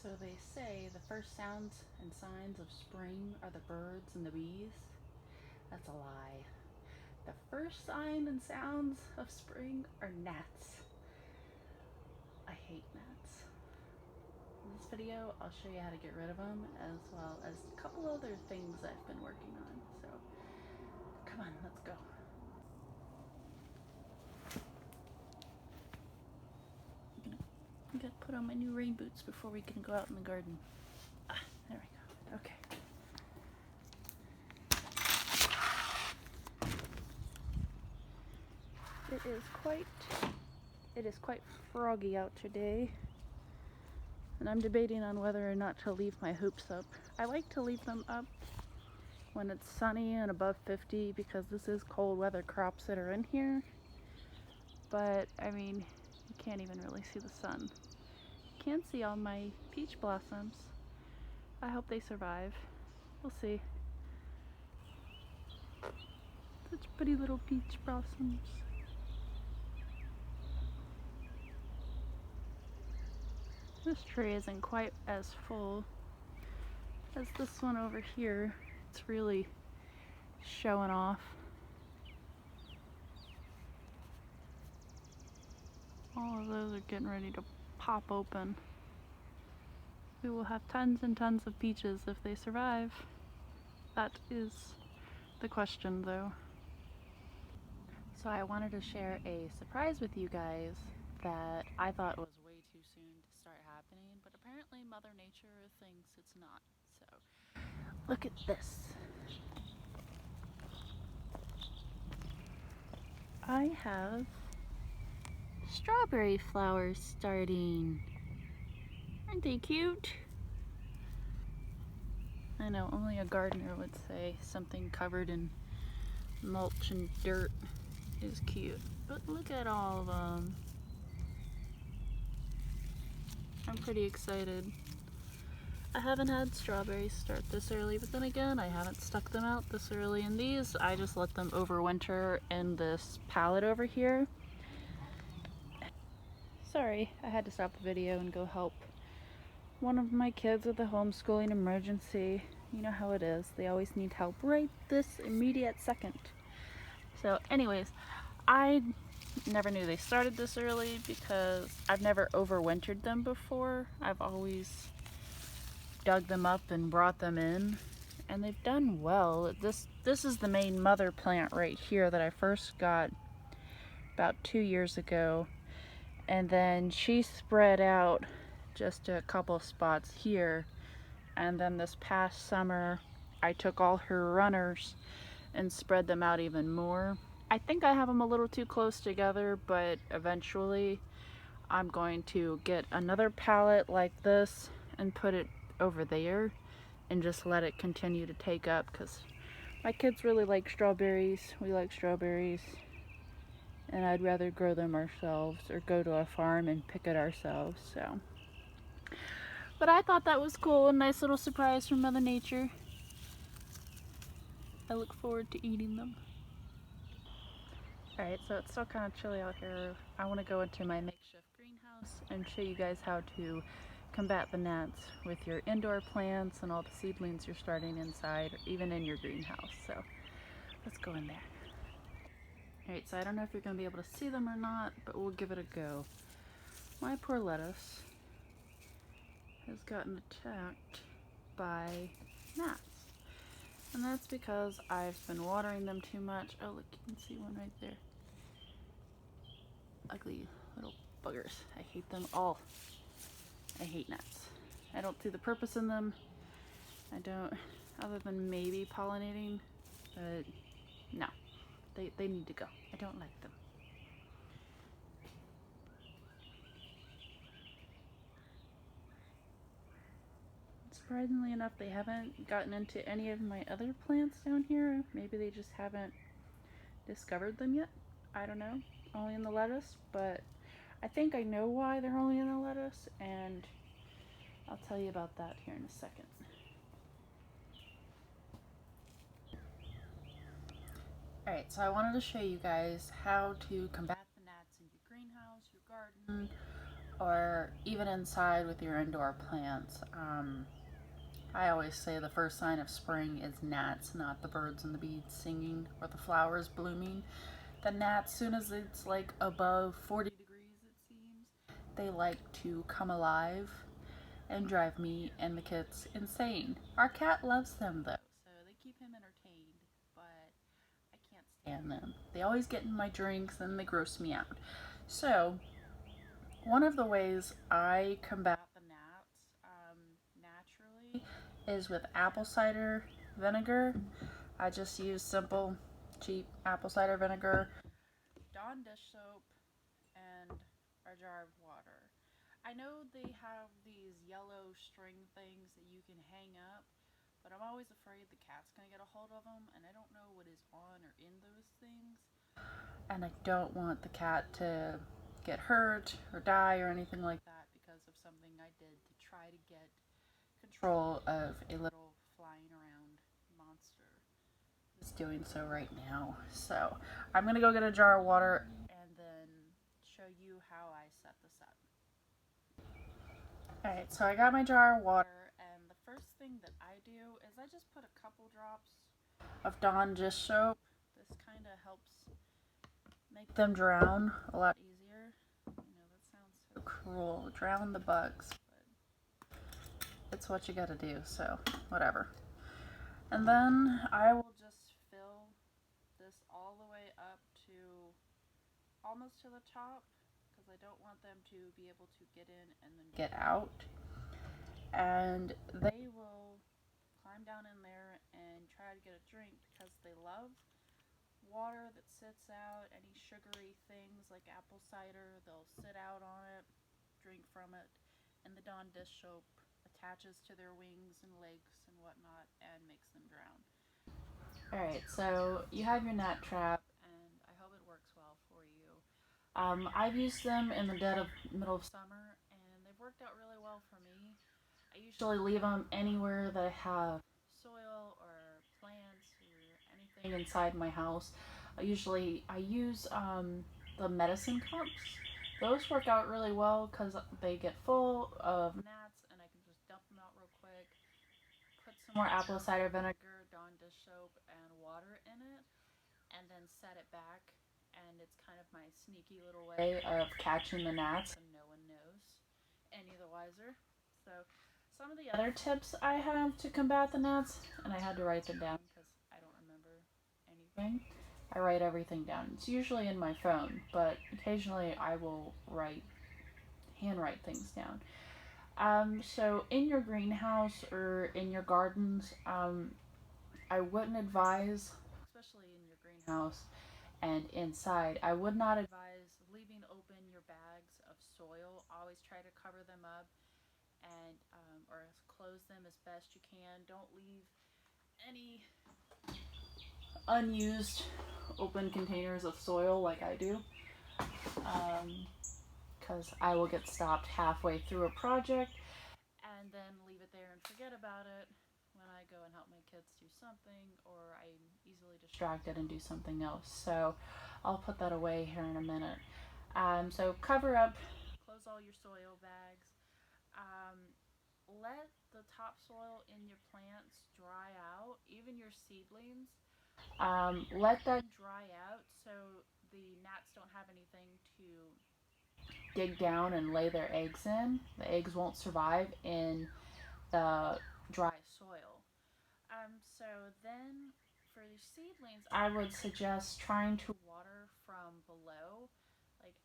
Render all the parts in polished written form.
So they say the first sounds and signs of spring are the birds and the bees. That's a lie. The first sign and sounds of spring are gnats. I hate gnats. In this video, I'll show you how to get rid of them, as well as a couple other things I've been working on. So, come on, let's go. I'm gonna put on my new rain boots before we can go out in the garden. There we go. Okay. It is quite froggy out today, and I'm debating on whether or not to leave my hoops up. I like to leave them up when it's sunny and above 50 because this is cold weather crops that are in here. But I mean, you can't even really see the sun. You can see all my peach blossoms. I hope they survive. We'll see. Such pretty little peach blossoms. This tree isn't quite as full as this one over here. It's really showing off. All of those are getting ready to pop open. We will have tons and tons of peaches if they survive. That is the question, though. So I wanted to share a surprise with you guys that I thought was way too soon to start happening, but apparently Mother Nature thinks it's not. So look at this. I have strawberry flowers starting. Aren't they cute? I know, only a gardener would say something covered in mulch and dirt is cute. But look at all of them. I'm pretty excited. I haven't had strawberries start this early, but then again, I haven't stuck them out this early in these. I just let them overwinter in this pallet over here. Sorry, I had to stop the video and go help one of my kids with a homeschooling emergency. You know how it is. They always need help right this immediate second. So anyways, I never knew they started this early because I've never overwintered them before. I've always dug them up and brought them in, and they've done well. This is the main mother plant right here that I first got about 2 years ago, and then she spread out just a couple spots here, and then this past summer I took all her runners and spread them out even more. I think I have them a little too close together, but eventually I'm going to get another pallet like this and put it over there and just let it continue to take up, because my kids really like strawberries. We like strawberries, and I'd rather grow them ourselves or go to a farm and pick it ourselves. So, but I thought that was cool, a nice little surprise from Mother Nature. I look forward to eating them. Alright, so it's still kind of chilly out here. I want to go into my makeshift greenhouse and show you guys how to combat the gnats with your indoor plants and all the seedlings you're starting inside, or even in your greenhouse. So let's go in there. Alright, so I don't know if you're going to be able to see them or not, but we'll give it a go. My poor lettuce has gotten attacked by gnats. And that's because I've been watering them too much. Oh look, you can see one right there. Ugly little buggers. I hate them all. I hate gnats. I don't see the purpose in them. I don't, other than maybe pollinating, but no. They need to go. I don't like them. Surprisingly enough, they haven't gotten into any of my other plants down here. Maybe they just haven't discovered them yet. I don't know. Only in the lettuce, but I think I know why they're only in the lettuce, and I'll tell you about that here in a second. Alright, so I wanted to show you guys how to combat the gnats in your greenhouse, your garden, or even inside with your indoor plants. I always say the first sign of spring is gnats, not the birds and the bees singing or the flowers blooming. The gnats, soon as it's like above 40 degrees, it seems, they like to come alive and drive me and the kids insane. Our cat loves them though, so they keep him entertained, but I can't stand them. They always get in my drinks and they gross me out. So, one of the ways I combat the gnats naturally is with apple cider vinegar. I just use simple, cheap apple cider vinegar, Dawn dish soap, and a jar of water. I know they have these yellow string things that you can hang up, but I'm always afraid the cat's gonna get a hold of them, and I don't know what is on or in those things. And I don't want the cat to get hurt or die or anything like that because of something I did to try to get control of a little flying around monster. Is doing so right now. So I'm gonna go get a jar of water and then show you how I set this up. Alright, so I got my jar of water, and the first thing that I do is I just put a couple drops of Dawn dish soap. This kind of helps make them drown a lot easier. You know, that sounds so cruel. Drown the bugs, but it's what you gotta do, so whatever. And then I will just fill this all the way up to almost to the top because I don't want them to be able to get in and then get out. And they will climb down in there and try to get a drink because they love water that sits out, any sugary things like apple cider, they'll sit out on it, drink from it, and the Dawn dish soap attaches to their wings and legs and whatnot and makes them drown. Alright, so you have your gnat trap, and I hope it works well for you. I've used them in the middle of summer, and they've worked out really well for me. I usually leave them anywhere that I have soil or plants or anything inside my house. I use the medicine cups. Those work out really well because they get full of gnats, and I can just dump them out real quick. Put some more apple cider vinegar, Dawn dish soap, and water in it, and then set it back. And it's kind of my sneaky little way of catching the gnats, and no one knows any the wiser. So, some of the other tips I have to combat the gnats, and I had to write them down because I don't remember anything. I write everything down. It's usually in my phone, but occasionally I will handwrite things down. So in your greenhouse or in your gardens, I wouldn't advise, especially in your greenhouse and inside, I would not advise leaving open your bags of soil. Always try to cover them up and or close them as best you can. Don't leave any unused open containers of soil like I do, because I will get stopped halfway through a project and then leave it there and forget about it when I go and help my kids do something, or I'm easily distracted and do something else. So I'll put that away here in a minute. So cover up, close all your soil bags. Um, Let the topsoil in your plants dry out, even your seedlings. Let that dry out so the gnats don't have anything to dig down and lay their eggs in. The eggs won't survive in the dry soil. So then for your seedlings, I would suggest trying to water from below. Like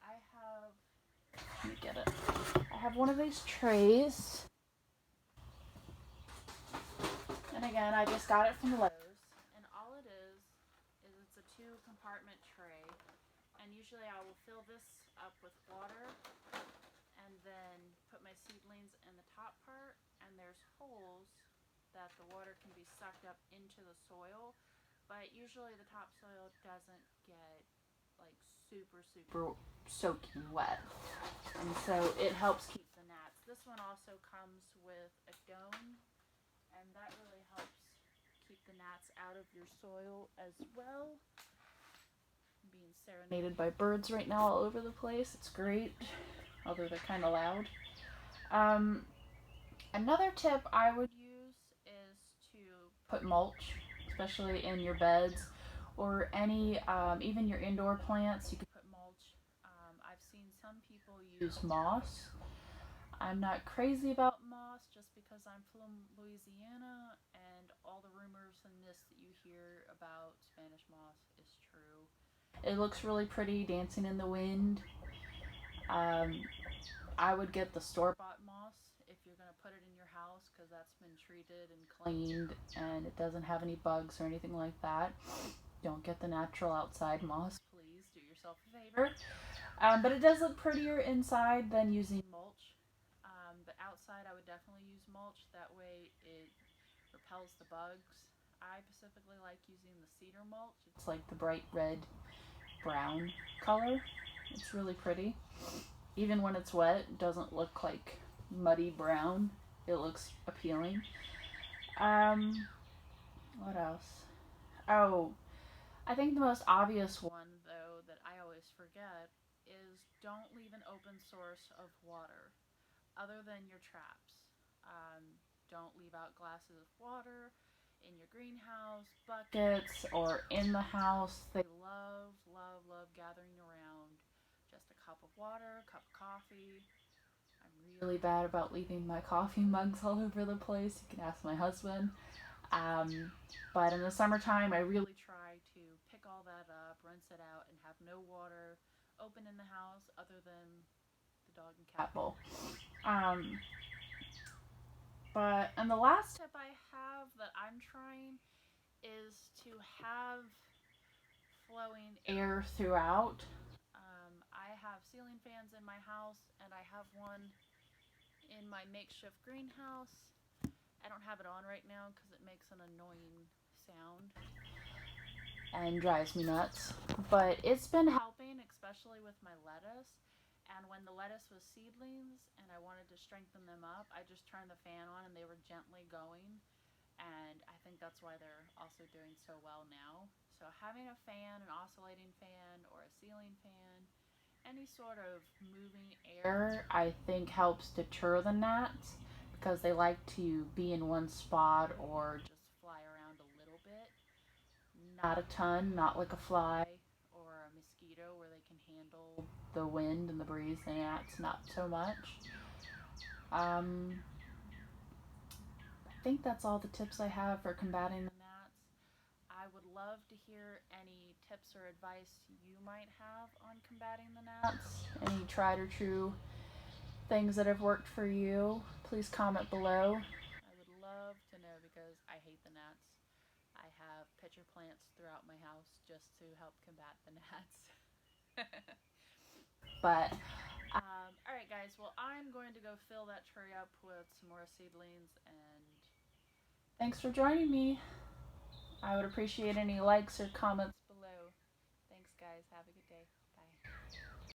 let me get it. I have one of these trays. And again, I just got it from Lowe's. And all it is it's a 2-compartment tray. And usually I will fill this up with water and then put my seedlings in the top part. And there's holes that the water can be sucked up into the soil. But usually the topsoil doesn't get like super soaking wet. And so it helps keep the gnats. This one also comes with a dome, and that really helps keep the gnats out of your soil as well. I'm being serenaded by birds right now all over the place. It's great. although they're kind of loud. Um, Another tip I would use is to put mulch, especially in your beds or any, even your indoor plants. You could put mulch. I've seen some people use moss. I'm not crazy about moss just because I'm from Louisiana and all the rumors and this that you hear about Spanish moss is true. It looks really pretty dancing in the wind. Um, I would get the store bought moss if you're going to put it in your house because that's been treated and cleaned and it doesn't have any bugs or anything like that. Don't get the natural outside moss, please. Do yourself a favor. But it does look prettier inside than using mulch. But outside, I would definitely use mulch. That way, it repels the bugs. I specifically like using the cedar mulch. It's like the bright red brown color. It's really pretty. Even when it's wet, it doesn't look like muddy brown. It looks appealing. Um, what else? Oh, I think the most obvious one, though, that I always forget is don't leave an open source of water other than your traps. Um, don't leave out glasses of water in your greenhouse, buckets, or in the house. They love, love, love gathering around just a cup of water, a cup of coffee. I'm really bad about leaving my coffee mugs all over the place. You can ask my husband. Um, but in the summertime, I really try to pick all that up, rinse it out, and have no water open in the house other than the dog and cat bowl. Um, and the last tip I have that I'm trying is to have flowing air throughout. I have ceiling fans in my house, and I have one in my makeshift greenhouse. I don't have it on right now because it makes an annoying sound and drives me nuts. But it's been helping, especially with my lettuce. And when the lettuce was seedlings and I wanted to strengthen them up, I just turned the fan on and they were gently going. And I think that's why they're also doing so well now. So having a fan, an oscillating fan, or a ceiling fan, any sort of moving air, I think helps deter the gnats because they like to be in one spot or just fly around a little bit. Not a ton, not like a fly or a mosquito where they can handle the wind and the breeze. The gnats, not so much. I think that's all the tips I have for combating the gnats. I would love to hear any tips or advice you might have on combating the gnats. Any tried or true things that have worked for you. Please comment below. I would love to know because I hate the gnats. I have pitcher plants throughout my house just to help combat the gnats. But all right, guys. Well, I'm going to go fill that tray up with some more seedlings, and thanks for joining me. I would appreciate any likes or comments